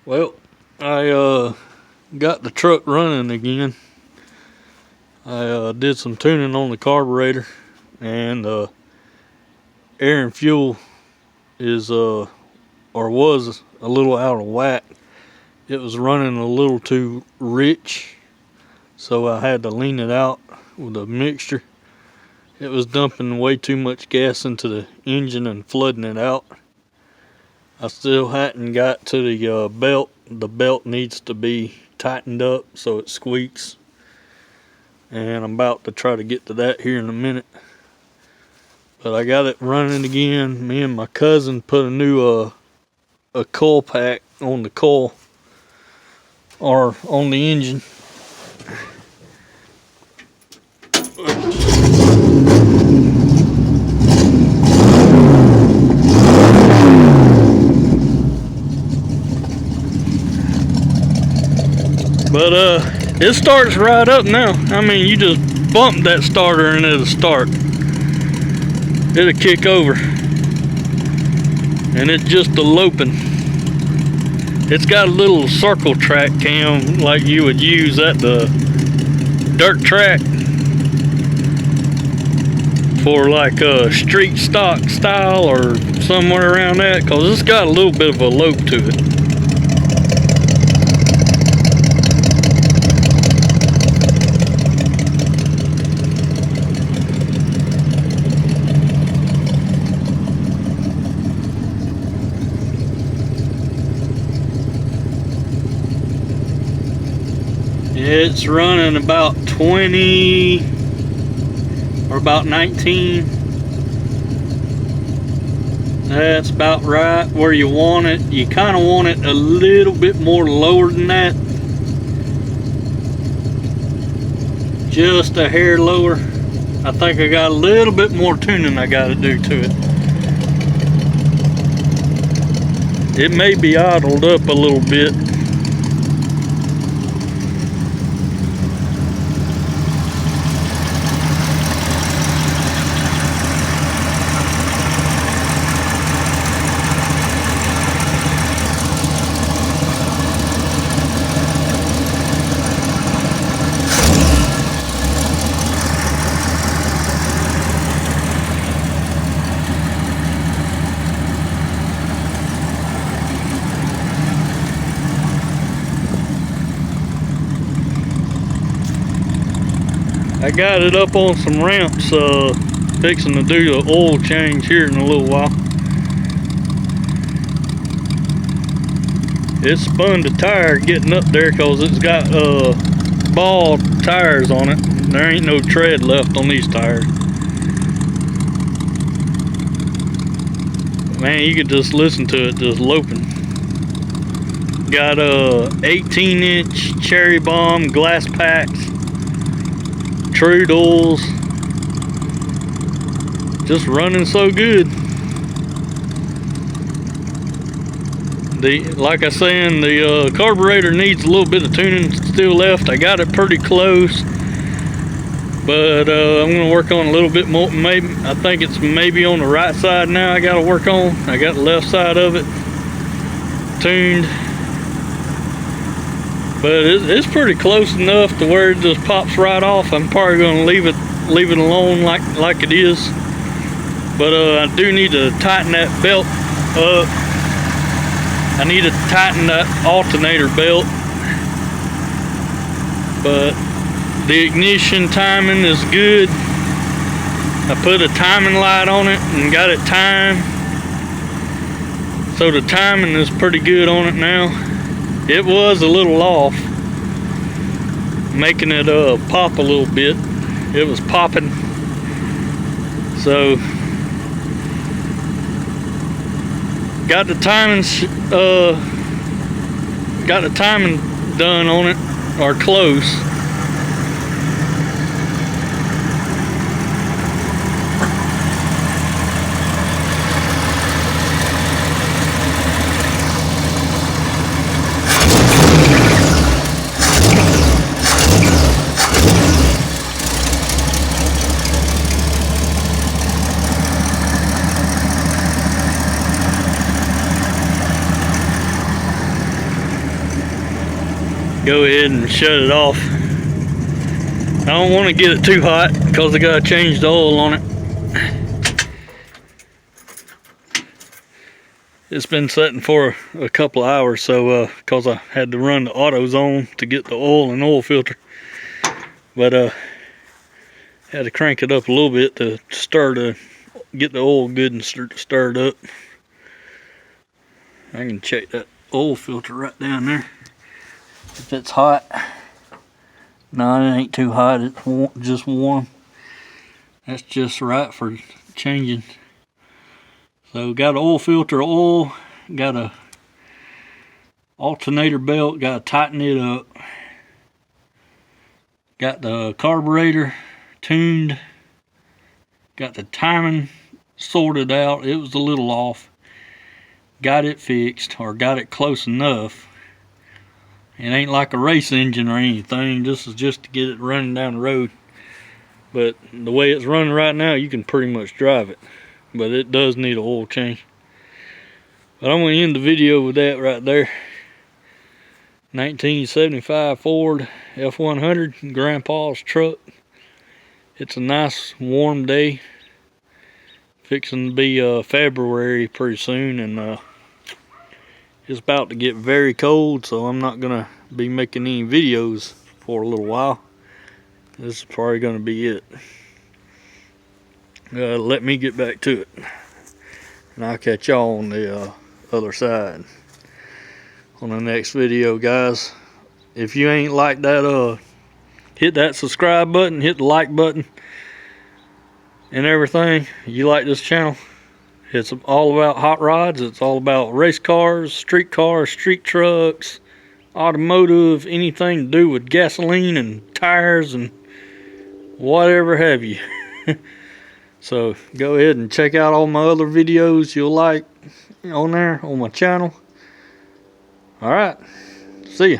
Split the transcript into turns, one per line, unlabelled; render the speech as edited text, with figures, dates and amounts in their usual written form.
Well, I got the truck running again. I did some tuning on the carburetor, and air and fuel is or was a little out of whack. It was running a little too rich, so I had to lean it out with a mixture. It was dumping way too much gas into the engine and flooding it out. I still hadn't got to the belt. The belt needs to be tightened up so it squeaks, and I'm about to try to get to that here in a minute. But I got it running again. Me and my cousin put a new a coil pack on the coil, or on the engine. But it starts right up now. I mean, you just bump that starter and it'll start. It'll kick over. And it's just a loping. It's got a little circle track cam like you would use at the dirt track for like a street stock style or somewhere around that, because it's got a little bit of a lope to it. It's running about 20 or about 19. That's about right where you want it. You kind of want it a little bit more lower than that. Just a hair lower. I think I got a little bit more tuning I got to do to it. It may be idled up a little bit. I got it up on some ramps, fixing to do the oil change here in a little while. It spun the tire getting up there because it's got ball tires on it. There ain't no tread left on these tires. Man, you could just listen to it just loping. Got 18-inch cherry bomb glass packs. True doors, just running so good. Like I saying, the carburetor needs a little bit of tuning still left. I got it pretty close, but I'm gonna work on a little bit more. Maybe I think it's maybe on the right side now. I got to work on. I got the left side of it tuned. But it's pretty close enough to where it just pops right off. I'm probably going to leave it alone like it is. But I do need to tighten that belt up. I need to tighten that alternator belt. But the ignition timing is good. I put a timing light on it and got it timed. So the timing is pretty good on it now. It was a little off, making it pop a little bit. It was popping. So got the timing done on it, or close. go ahead and shut it off. I don't want to get it too hot because I gotta change the oil on it. It's been sitting for a couple of hours, so because I had to run the autos on to get the oil and oil filter, but had to crank it up a little bit to get the oil good and stirred up. I can check that oil filter right down there if it's hot. No, it ain't too hot. It's just warm. That's just right for changing. So got an oil filter oil, got a alternator belt, got to tighten it up. Got the carburetor tuned. Got the timing sorted out. It was a little off. Got it fixed, or got it close enough. It ain't like a race engine or anything. This is just to get it running down the road. But the way it's running right now, you can pretty much drive it. But it does need an oil change. But I'm going to end the video with that right there. 1975 Ford F100, Grandpa's truck. It's a nice warm day. Fixing to be February pretty soon, and it's about to get very cold, so I'm not gonna be making any videos for a little while. This is probably gonna be it. Let me get back to it, and I'll catch y'all on the other side on the next video, guys. If you ain't like that, hit that subscribe button, hit the like button, and everything. You like this channel? It's all about hot rods. It's all about race cars, street trucks, automotive, anything to do with gasoline and tires and whatever have you. So go ahead and check out all my other videos you'll like on there on my channel. All right, see ya.